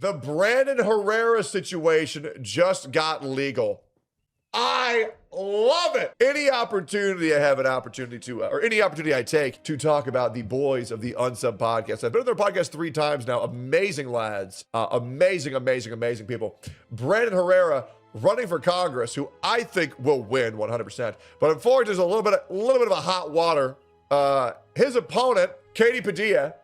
The Brandon Herrera situation just got legal. I love it. Any opportunity I have an opportunity to, or any opportunity I take to talk about the boys of the Unsub podcast. I've been on their podcast 3 times now. Amazing lads. Amazing people. Brandon Herrera running for Congress, who I think will win 100%. But unfortunately, there's a little bit of a hot water. His opponent, Katie Padilla,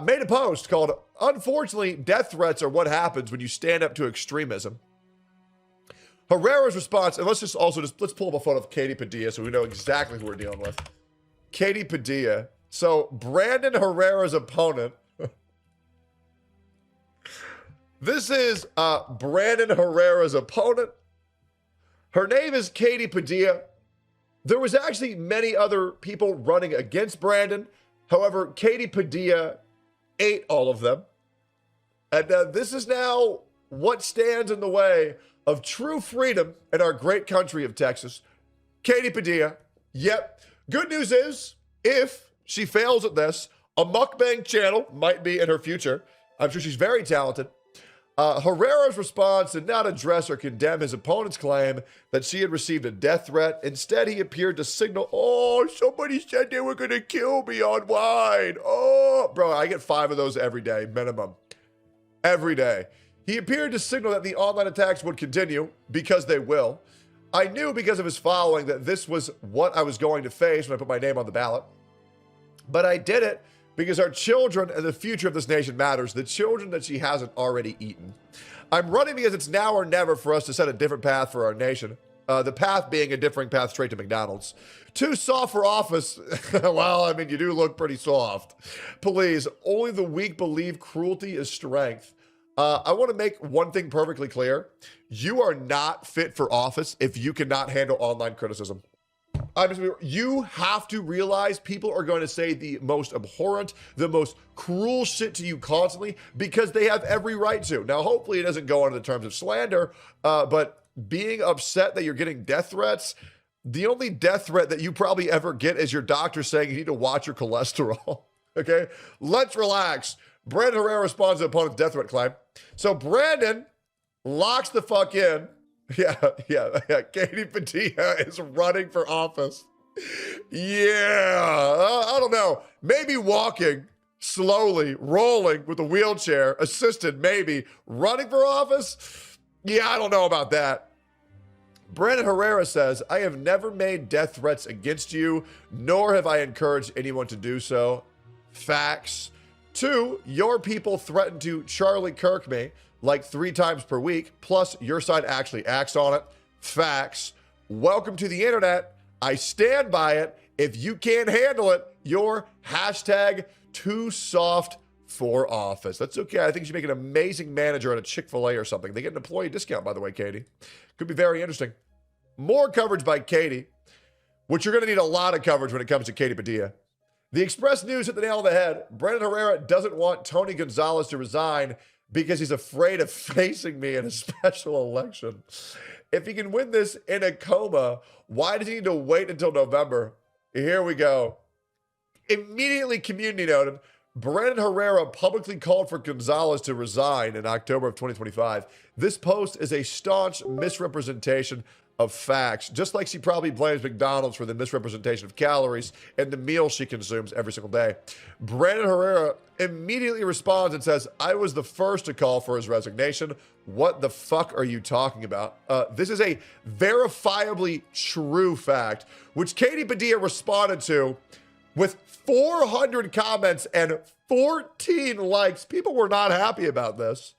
made a post called, "Unfortunately, death threats are what happens when you stand up to extremism." Herrera's response, and let's pull up a photo of Katie Padilla so we know exactly who we're dealing with. Katie Padilla. So Brandon Herrera's opponent. This is Brandon Herrera's opponent. Her name is Katie Padilla. There was actually many other people running against Brandon. However, Katie Padilla ate all of them. And this is now what stands in the way of true freedom in our great country of Texas. Katie Padilla. Yep. Good news is, if she fails at this, a mukbang channel might be in her future. I'm sure she's very talented. Herrera's response did not address or condemn his opponent's claim that she had received a death threat. Instead, he appeared to signal, "Oh, somebody said they were going to kill me online. Oh, bro, I get 5 of those every day, minimum. Every day." He appeared to signal that the online attacks would continue, because they will. "I knew because of his following that this was what I was going to face when I put my name on the ballot. But I did it because our children and the future of this nation matters, the children that she hasn't already eaten. I'm running because it's now or never for us to set a different path for our nation. The path being a differing path straight to McDonald's. Too soft for office." Well, I mean, you do look pretty soft. "Please, only the weak believe cruelty is strength." I want to make one thing perfectly clear. You are not fit for office if you cannot handle online criticism. You have to realize people are going to say the most abhorrent, the most cruel shit to you constantly because they have every right to. Now, hopefully it doesn't go under the terms of slander, but being upset that you're getting death threats, the only death threat that you probably ever get is your doctor saying you need to watch your cholesterol. Okay? Let's relax. Brandon Herrera responds to the opponent's death threat claim. So Brandon locks the fuck in. Yeah. Katie Padilla is running for office. Yeah. I don't know. Maybe walking slowly, rolling with a wheelchair, assisted maybe. Running for office? Yeah, I don't know about that. Brandon Herrera says, "I have never made death threats against you, nor have I encouraged anyone to do so. Facts. 2, your people threaten to Charlie Kirk me like 3 times per week, plus your side actually acts on it. Facts. Welcome to the internet. I stand by it. If you can't handle it, you're hashtag too soft for office." That's okay. I think she'd make an amazing manager at a Chick-fil-A or something. They get an employee discount, by the way, Katie. Could be very interesting. More coverage by Katie, which you're going to need a lot of coverage when it comes to Katie Padilla. The Express News hit the nail on the head. Brandon Herrera doesn't want Tony Gonzalez to resign because he's afraid of facing me in a special election. If he can win this in a coma, why does he need to wait until November? Here we go. Immediately community noted, Brandon Herrera publicly called for Gonzalez to resign in October of 2025. This post is a staunch misrepresentation of facts, just like she probably blames McDonald's for the misrepresentation of calories and the meals she consumes every single day. Brandon Herrera immediately responds and says, "I was the first to call for his resignation. What the fuck are you talking about?" This is a verifiably true fact, which Katie Padilla responded to with 400 comments and 14 likes. People were not happy about this.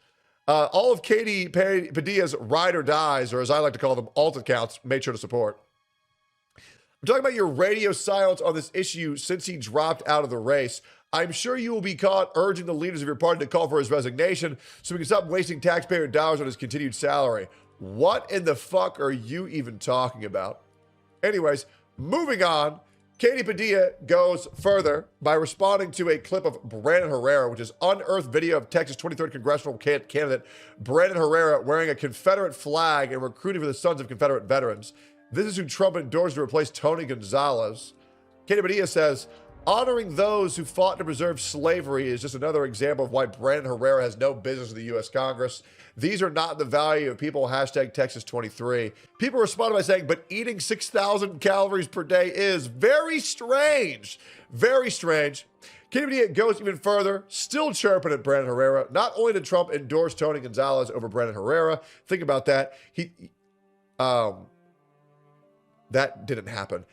All of Katie Padilla's ride or dies, or as I like to call them, alt accounts, made sure to support. I'm talking about your radio silence on this issue since he dropped out of the race. I'm sure you will be caught urging the leaders of your party to call for his resignation so we can stop wasting taxpayer dollars on his continued salary. What in the fuck are you even talking about? Anyways, moving on. Katie Padilla goes further by responding to a clip of Brandon Herrera, which is unearthed video of Texas 23rd congressional candidate Brandon Herrera wearing a Confederate flag and recruiting for the Sons of Confederate Veterans. This is who Trump endorsed to replace Tony Gonzalez. Katie Padilla says, Honoring those who fought to preserve slavery is just another example of why Brandon Herrera has no business in the U.S. Congress. These are not the value of people, hashtag Texas23. People responded by saying, but eating 6,000 calories per day is very strange. Very strange. Kennedy goes even further, still chirping at Brandon Herrera. Not only did Trump endorse Tony Gonzalez over Brandon Herrera, think about that. That didn't happen.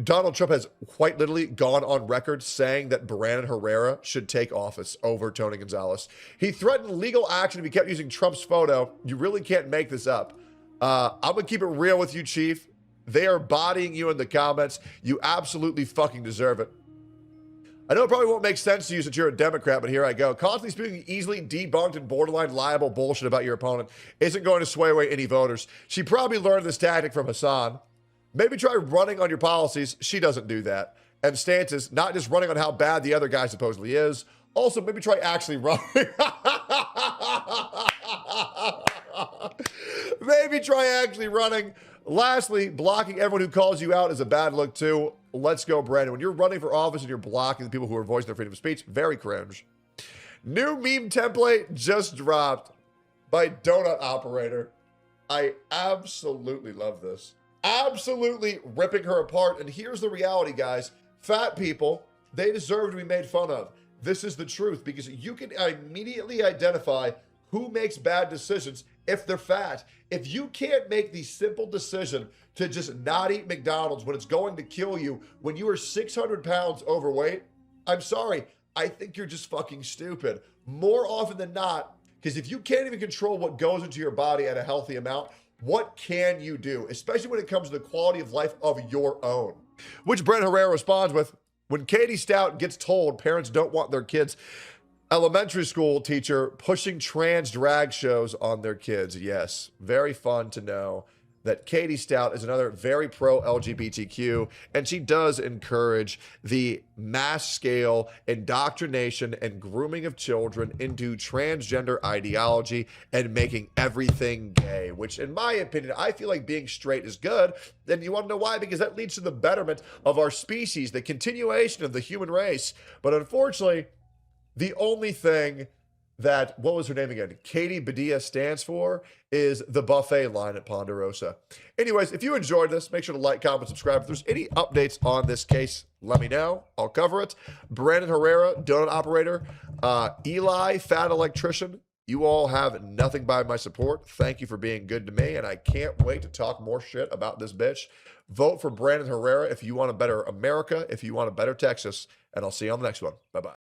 Donald Trump has quite literally gone on record saying that Brandon Herrera should take office over Tony Gonzalez. He threatened legal action if he kept using Trump's photo. You really can't make this up. I'm going to keep it real with you, Chief. They are bodying you in the comments. You absolutely fucking deserve it. I know it probably won't make sense to you since you're a Democrat, but here I go. Constantly speaking easily debunked and borderline liable bullshit about your opponent isn't going to sway away any voters. She probably learned this tactic from Hassan. Maybe try running on your policies. She doesn't do that. And stances, not just running on how bad the other guy supposedly is. Also, maybe try actually running. Maybe try actually running. Lastly, blocking everyone who calls you out is a bad look too. Let's go, Brandon. When you're running for office and you're blocking the people who are voicing their freedom of speech, very cringe. New meme template just dropped by Donut Operator. I absolutely love this. Absolutely ripping her apart. And here's the reality, guys. Fat people, they deserve to be made fun of. This is the truth because you can immediately identify who makes bad decisions if they're fat. If you can't make the simple decision to just not eat McDonald's when it's going to kill you when you are 600 pounds overweight, I'm sorry. I think you're just fucking stupid. More often than not, because if you can't even control what goes into your body at a healthy amount, what can you do, especially when it comes to the quality of life of your own? Which Brent Herrera responds with, when Katie Stout gets told parents don't want their kids, elementary school teacher pushing trans drag shows on their kids. Yes, very fun to know that Katie Stout is another very pro-LGBTQ, and she does encourage the mass-scale indoctrination and grooming of children into transgender ideology and making everything gay, which, in my opinion, I feel like being straight is good. And you want to know why? Because that leads to the betterment of our species, the continuation of the human race. But unfortunately, the only thing that, what was her name again? Katie Badilla stands for is the buffet line at Ponderosa. Anyways, if you enjoyed this, make sure to like, comment, subscribe. If there's any updates on this case, let me know. I'll cover it. Brandon Herrera, Donut Operator, Eli, Fat Electrician, you all have nothing by my support. Thank you for being good to me, and I can't wait to talk more shit about this bitch. Vote for Brandon Herrera if you want a better America, if you want a better Texas, and I'll see you on the next one. Bye-bye.